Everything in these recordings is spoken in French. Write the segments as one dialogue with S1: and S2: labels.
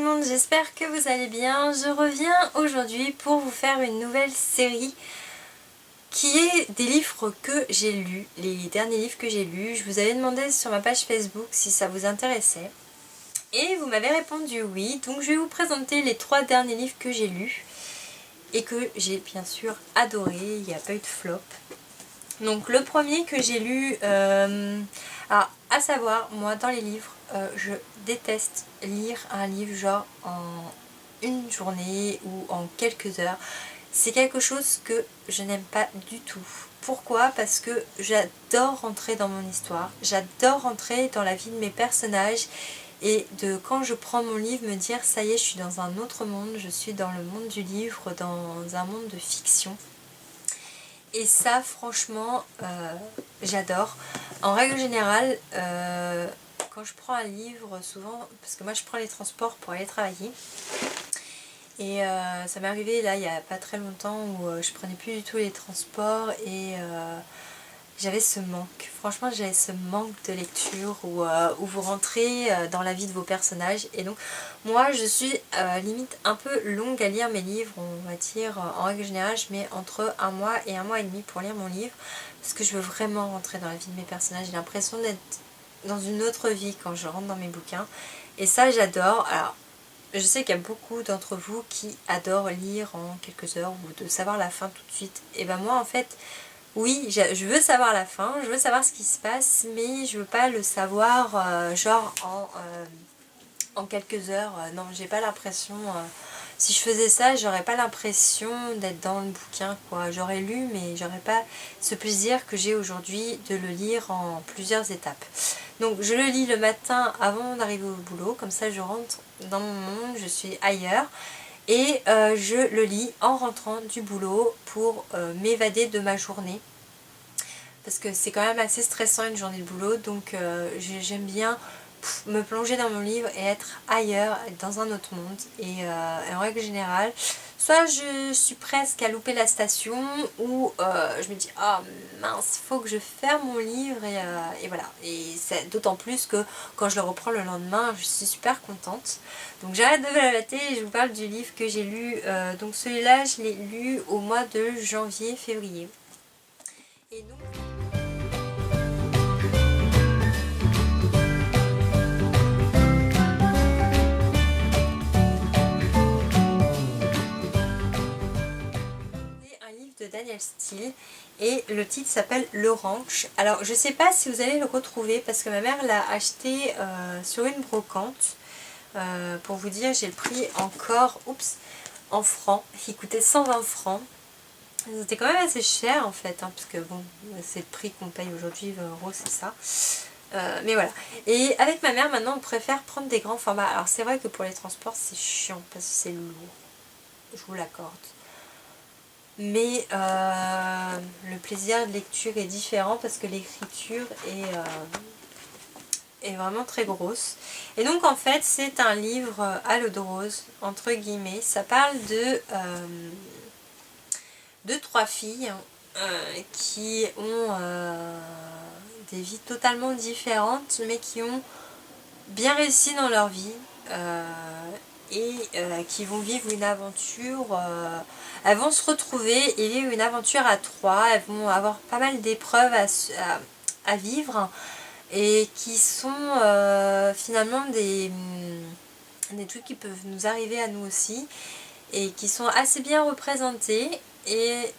S1: monde, j'espère que vous allez bien. Je reviens aujourd'hui pour vous faire une nouvelle série qui est des livres que j'ai lus, les derniers livres que j'ai lus. Je vous avais demandé sur ma page Facebook si ça vous intéressait et vous m'avez répondu oui. Donc je vais vous présenter les 3 derniers livres que j'ai lus et que j'ai bien sûr adoré, il n'y a pas eu de flop. Donc le premier que j'ai lu, alors à savoir, moi dans les livres, je déteste lire un livre genre en une journée ou en quelques heures. C'est quelque chose que je n'aime pas du tout. Pourquoi? Parce que j'adore rentrer dans mon histoire, j'adore rentrer dans la vie de mes personnages et de quand je prends mon livre me dire ça y est, je suis dans un autre monde, je suis dans le monde du livre, dans un monde de fiction. Et ça franchement j'adore. En règle générale quand je prends un livre souvent, parce que moi je prends les transports pour aller travailler et ça m'est arrivé là il n'y a pas très longtemps où je prenais plus du tout les transports et j'avais ce manque, franchement j'avais ce manque de lecture où vous rentrez dans la vie de vos personnages. Et donc moi je suis limite un peu longue à lire mes livres, on va dire en règle générale je mets entre 1 mois et 1 mois et demi pour lire mon livre, parce que je veux vraiment rentrer dans la vie de mes personnages, j'ai l'impression d'être dans une autre vie quand je rentre dans mes bouquins et ça j'adore. Alors je sais qu'il y a beaucoup d'entre vous qui adorent lire en quelques heures ou de savoir la fin tout de suite, et ben moi en fait oui, je veux savoir la fin, je veux savoir ce qui se passe, mais je veux pas le savoir genre en quelques heures. Non, j'ai pas l'impression, si je faisais ça, j'aurais pas l'impression d'être dans le bouquin quoi. J'aurais lu, mais j'aurais pas ce plaisir que j'ai aujourd'hui de le lire en plusieurs étapes. Donc je le lis le matin avant d'arriver au boulot, comme ça je rentre dans mon monde, je suis ailleurs. Et je le lis en rentrant du boulot pour m'évader de ma journée. Parce que c'est quand même assez stressant une journée de boulot. Donc j'aime bien me plonger dans mon livre et être ailleurs, être dans un autre monde. Et en règle générale, soit je suis presque à louper la station, ou je me dis ah mince, faut que je ferme mon livre et voilà. Et c'est d'autant plus que quand je le reprends le lendemain, je suis super contente. Donc j'arrête de blablater et je vous parle du livre que j'ai lu. Donc celui-là, je l'ai lu au mois de janvier-février. Et donc de Daniel Steele et le titre s'appelle Le Ranch. Alors je sais pas si vous allez le retrouver parce que ma mère l'a acheté sur une brocante. Pour vous dire, j'ai le prix encore en francs. Il coûtait 120 francs. C'était quand même assez cher en fait, hein, parce que bon, c'est le prix qu'on paye aujourd'hui, 20 €, c'est ça. Mais voilà. Et avec ma mère maintenant on préfère prendre des grands formats. Alors c'est vrai que pour les transports c'est chiant parce que c'est lourd, je vous l'accorde. Mais le plaisir de lecture est différent parce que l'écriture est vraiment très grosse. Et donc en fait c'est un livre à l'eau de rose, entre guillemets. Ça parle de 3 filles qui ont des vies totalement différentes mais qui ont bien réussi dans leur vie. Et qui vont vivre une aventure, elles vont se retrouver et vivre une aventure à 3, elles vont avoir pas mal d'épreuves à vivre et qui sont finalement des trucs qui peuvent nous arriver à nous aussi et qui sont assez bien représentés. Et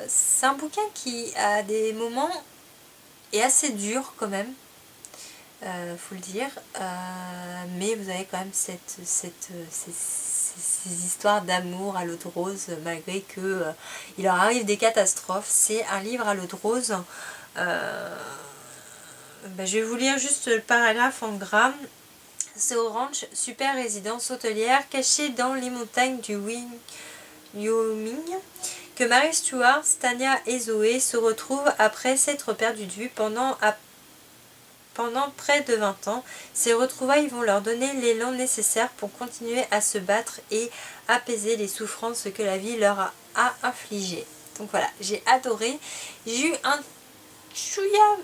S1: c'est un bouquin qui à des moments est assez dur quand même. Faut le dire, mais vous avez quand même ces histoires d'amour à l'eau de rose malgré que il leur arrive des catastrophes. C'est un livre à l'eau de rose. Je vais vous lire juste le paragraphe en gras. C'est au ranch, super résidence hôtelière cachée dans les montagnes du Wyoming, que Mary Stuart, Tanya et Zoé se retrouvent après s'être perdues de vue pendant près de 20 ans. Ces retrouvailles vont leur donner l'élan nécessaire pour continuer à se battre et apaiser les souffrances que la vie leur a infligées. Donc voilà, j'ai adoré. J'ai eu un chouïa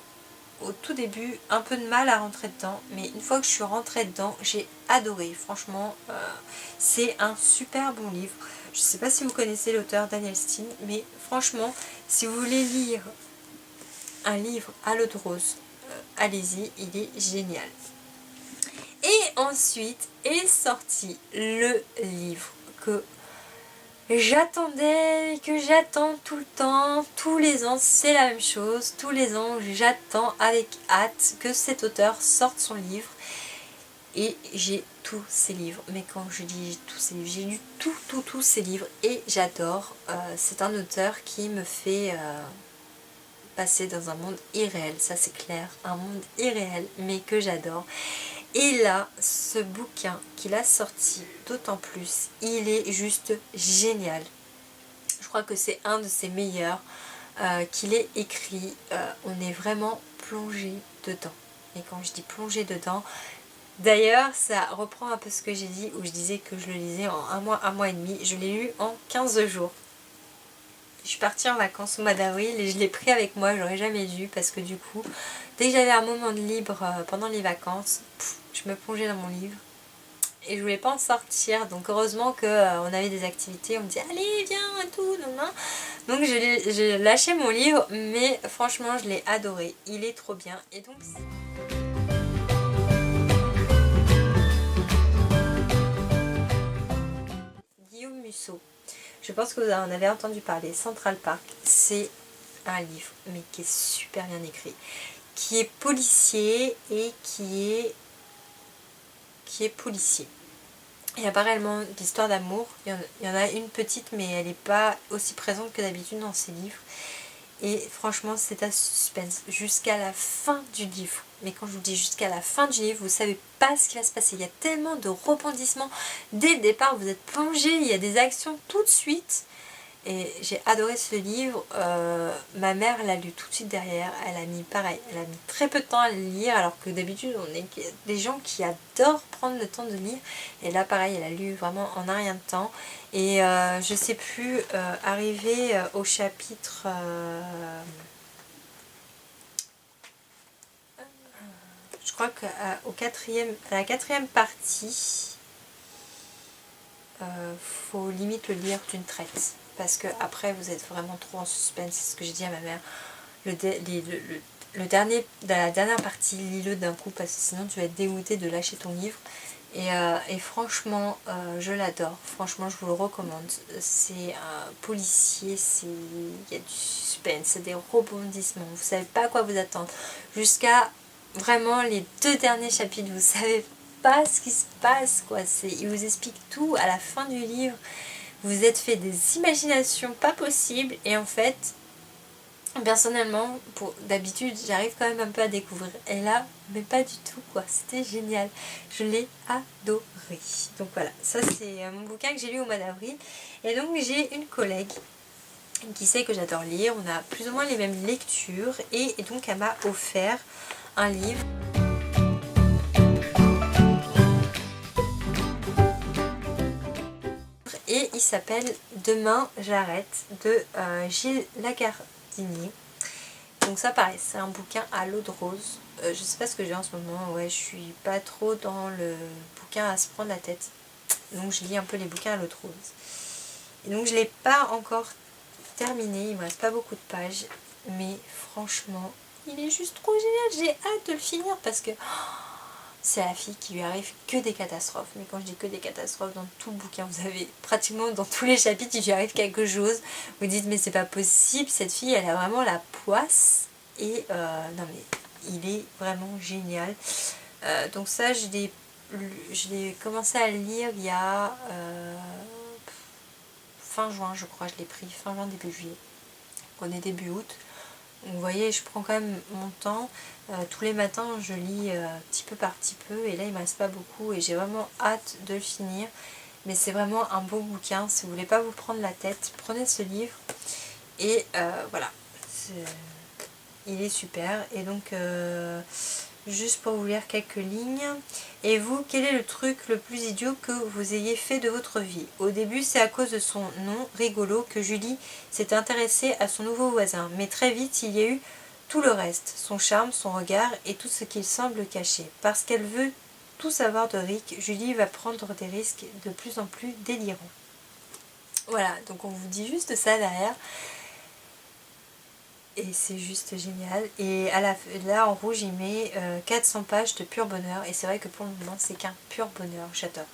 S1: au tout début un peu de mal à rentrer dedans, mais une fois que je suis rentrée dedans, j'ai adoré. Franchement, c'est un super bon livre. Je ne sais pas si vous connaissez l'auteur Daniel Steele, mais franchement, si vous voulez lire un livre à l'eau de rose, allez-y, il est génial. Et ensuite est sorti le livre que j'attendais, que j'attends tout le temps, tous les ans, c'est la même chose, tous les ans j'attends avec hâte que cet auteur sorte son livre. Et j'ai tous ces livres, mais quand je dis tous ces livres, j'ai lu tous ces livres et j'adore. C'est un auteur qui me fait passer dans un monde irréel, ça c'est clair, un monde irréel, mais que j'adore. Et là, ce bouquin qu'il a sorti, d'autant plus, il est juste génial. Je crois que c'est un de ses meilleurs qu'il ait écrit. On est vraiment plongé dedans. Et quand je dis plongé dedans, d'ailleurs, ça reprend un peu ce que j'ai dit, où je disais que je le lisais en un mois et demi. Je l'ai lu en 15 jours. Je suis partie en vacances au mois d'avril et je l'ai pris avec moi, j'aurais jamais dû parce que du coup, dès que j'avais un moment de libre pendant les vacances, je me plongeais dans mon livre et je voulais pas en sortir. Donc heureusement qu'on avait des activités, on me disait allez viens et tout, non, non. Donc j'ai lâché mon livre, mais franchement je l'ai adoré, il est trop bien. Et donc Guillaume Musso. Je pense que vous en avez entendu parler. Central Park, c'est un livre, mais qui est super bien écrit, qui est policier et qui est policier. Il n'y a pas réellement d'histoire d'amour. Il y en a une petite, mais elle n'est pas aussi présente que d'habitude dans ces livres. Et franchement, c'est à suspense jusqu'à la fin du livre. Mais quand je vous dis jusqu'à la fin du livre, vous ne savez pas ce qui va se passer. Il y a tellement de rebondissements. Dès le départ, vous êtes plongé. Il y a des actions tout de suite. Et j'ai adoré ce livre. Ma mère l'a lu tout de suite derrière. Elle a mis pareil. Elle a mis très peu de temps à le lire. Alors que d'habitude, on est des gens qui adorent prendre le temps de lire. Et là, pareil, elle a lu vraiment en un rien de temps. Et je sais plus, arrivé au chapitre... je crois qu'à la quatrième partie, faut limite le lire d'une traite. Parce que après vous êtes vraiment trop en suspense, c'est ce que j'ai dit à ma mère. La dernière partie, lis-le d'un coup parce que sinon tu vas être dégoûté de lâcher ton livre. Et franchement, je l'adore. Franchement, je vous le recommande. C'est un policier, il y a du suspense, c'est des rebondissements. Vous savez pas à quoi vous attendre. Jusqu'à vraiment les 2 derniers chapitres, vous savez pas ce qui se passe, quoi. Il vous explique tout à la fin du livre. Vous êtes fait des imaginations pas possibles et en fait, personnellement, d'habitude, j'arrive quand même un peu à découvrir. Et là, mais pas du tout, quoi. C'était génial. Je l'ai adoré. Donc voilà, ça c'est mon bouquin que j'ai lu au mois d'avril. Et donc j'ai une collègue qui sait que j'adore lire. On a plus ou moins les mêmes lectures. Et donc elle m'a offert un livre. Et il s'appelle Demain j'arrête de Gilles Lagardini. Donc ça pareil, c'est un bouquin à l'eau de rose. Je sais pas ce que j'ai en ce moment, ouais, je suis pas trop dans le bouquin à se prendre la tête. Donc je lis un peu les bouquins à l'eau de rose. Et donc je l'ai pas encore terminé, il me reste pas beaucoup de pages. Mais franchement, il est juste trop génial, j'ai hâte de le finir parce que... c'est la fille qui lui arrive que des catastrophes. Mais quand je dis que des catastrophes, dans tout le bouquin, vous avez pratiquement dans tous les chapitres, il lui arrive quelque chose. Vous dites, mais c'est pas possible, cette fille, elle a vraiment la poisse. Et non mais, il est vraiment génial. Donc ça, je l'ai commencé à lire il y a fin juin, je crois, je l'ai pris fin juin, début juillet. On est début août. Donc, vous voyez, je prends quand même mon temps. Tous les matins, je lis petit peu par petit peu. Et là, il ne me reste pas beaucoup. Et j'ai vraiment hâte de le finir. Mais c'est vraiment un beau bouquin. Si vous voulez pas vous prendre la tête, prenez ce livre. Et voilà. Il est super. Et donc, juste pour vous lire quelques lignes. Et vous, quel est le truc le plus idiot que vous ayez fait de votre vie? Au début, c'est à cause de son nom rigolo que Julie s'est intéressée à son nouveau voisin. Mais très vite, il y a eu tout le reste, son charme, son regard et tout ce qu'il semble cacher. Parce qu'elle veut tout savoir de Rick, Julie va prendre des risques de plus en plus délirants. Voilà, donc on vous dit juste ça derrière. Et c'est juste génial. Et là en rouge il met 400 pages de pur bonheur. Et c'est vrai que pour le moment c'est qu'un pur bonheur. J'adore.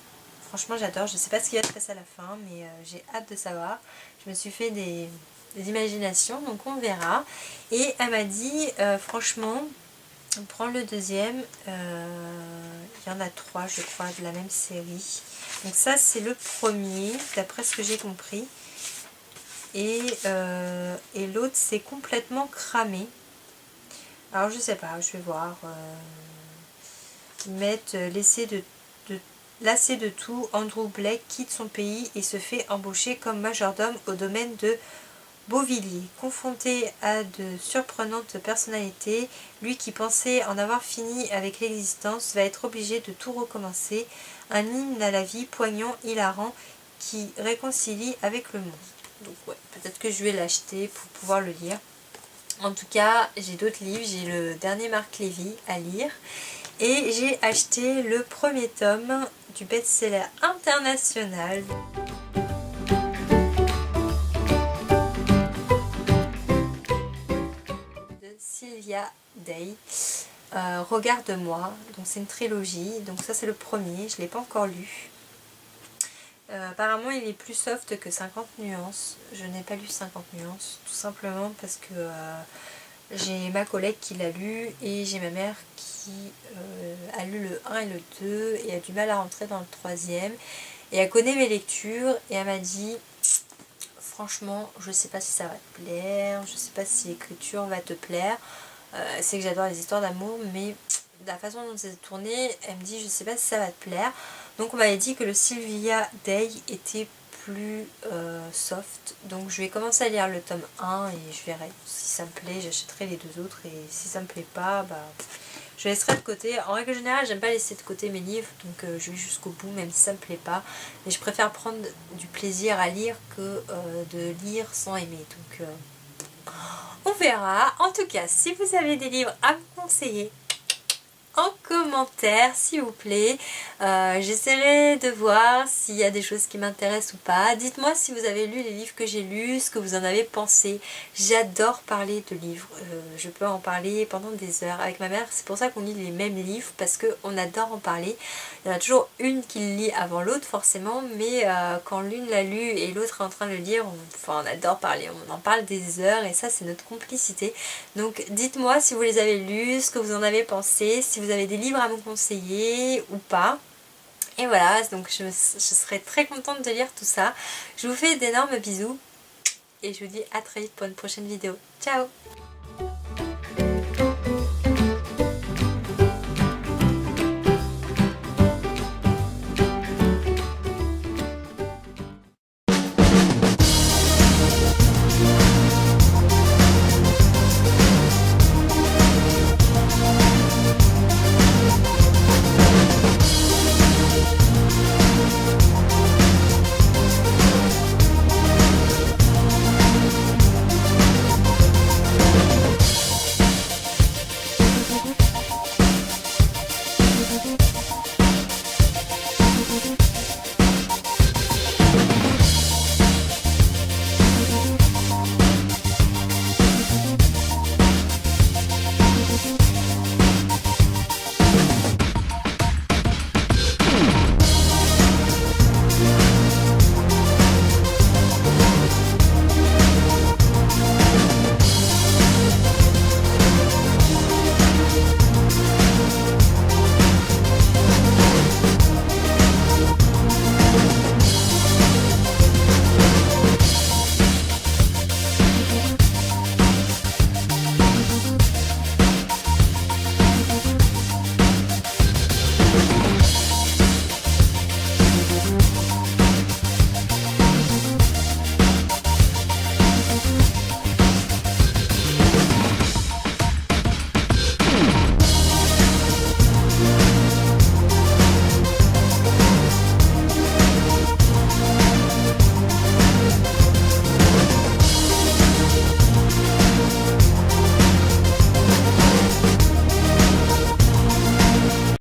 S1: Franchement j'adore. Je ne sais pas ce qui va se passer à la fin, mais j'ai hâte de savoir. Je me suis fait des imaginations, donc on verra. Et elle m'a dit franchement, prends le deuxième. Il y en a 3 je crois de la même série. Donc ça c'est le premier d'après ce que j'ai compris. Et l'autre c'est complètement cramé. Alors je sais pas, je vais voir. Ils mettent lassé de tout, Andrew Blake quitte son pays et se fait embaucher comme majordome au domaine de Beauvilliers. Confronté à de surprenantes personnalités, lui qui pensait en avoir fini avec l'existence va être obligé de tout recommencer. Un hymne à la vie poignant, hilarant, qui réconcilie avec le monde. Donc ouais, peut-être que je vais l'acheter pour pouvoir le lire. En tout cas, j'ai d'autres livres. J'ai le dernier Marc Lévy à lire. Et j'ai acheté le premier tome du best-seller international de Sylvia Day. Regarde-moi. Donc c'est une trilogie. Donc ça c'est le premier. Je ne l'ai pas encore lu. Apparemment il est plus soft que 50 nuances. Je n'ai pas lu 50 nuances tout simplement parce que j'ai ma collègue qui l'a lu et j'ai ma mère qui a lu le 1 et le 2 et a du mal à rentrer dans le troisième. Et elle connaît mes lectures et elle m'a dit franchement je sais pas si ça va te plaire, je sais pas si l'écriture va te plaire. C'est que j'adore les histoires d'amour mais la façon dont c'est tourné, elle me dit je sais pas si ça va te plaire. Donc on m'avait dit que le Sylvia Day était plus soft. Donc je vais commencer à lire le tome 1 et je verrai si ça me plaît, j'achèterai les 2 autres et si ça me plaît pas, bah je laisserai de côté. En règle générale j'aime pas laisser de côté mes livres, donc je vais jusqu'au bout même si ça me plaît pas. Mais je préfère prendre du plaisir à lire que de lire sans aimer. Donc on verra. En tout cas, si vous avez des livres à me conseiller, en commentaire s'il vous plaît. J'essaierai de voir s'il y a des choses qui m'intéressent ou pas. Dites-moi si vous avez lu les livres que j'ai lus, ce que vous en avez pensé. J'adore parler de livres. Je peux en parler pendant des heures. Avec ma mère, c'est pour ça qu'on lit les mêmes livres, parce qu'on adore en parler. Il y en a toujours une qui le lit avant l'autre forcément, mais quand l'une l'a lu et l'autre est en train de le lire, on adore parler. On en parle des heures et ça c'est notre complicité. Donc dites-moi si vous les avez lus, ce que vous en avez pensé, si vous avez des livres à me conseiller ou pas. Et voilà, donc je serai très contente de lire tout ça. Je vous fais d'énormes bisous et je vous dis à très vite pour une prochaine vidéo. Ciao!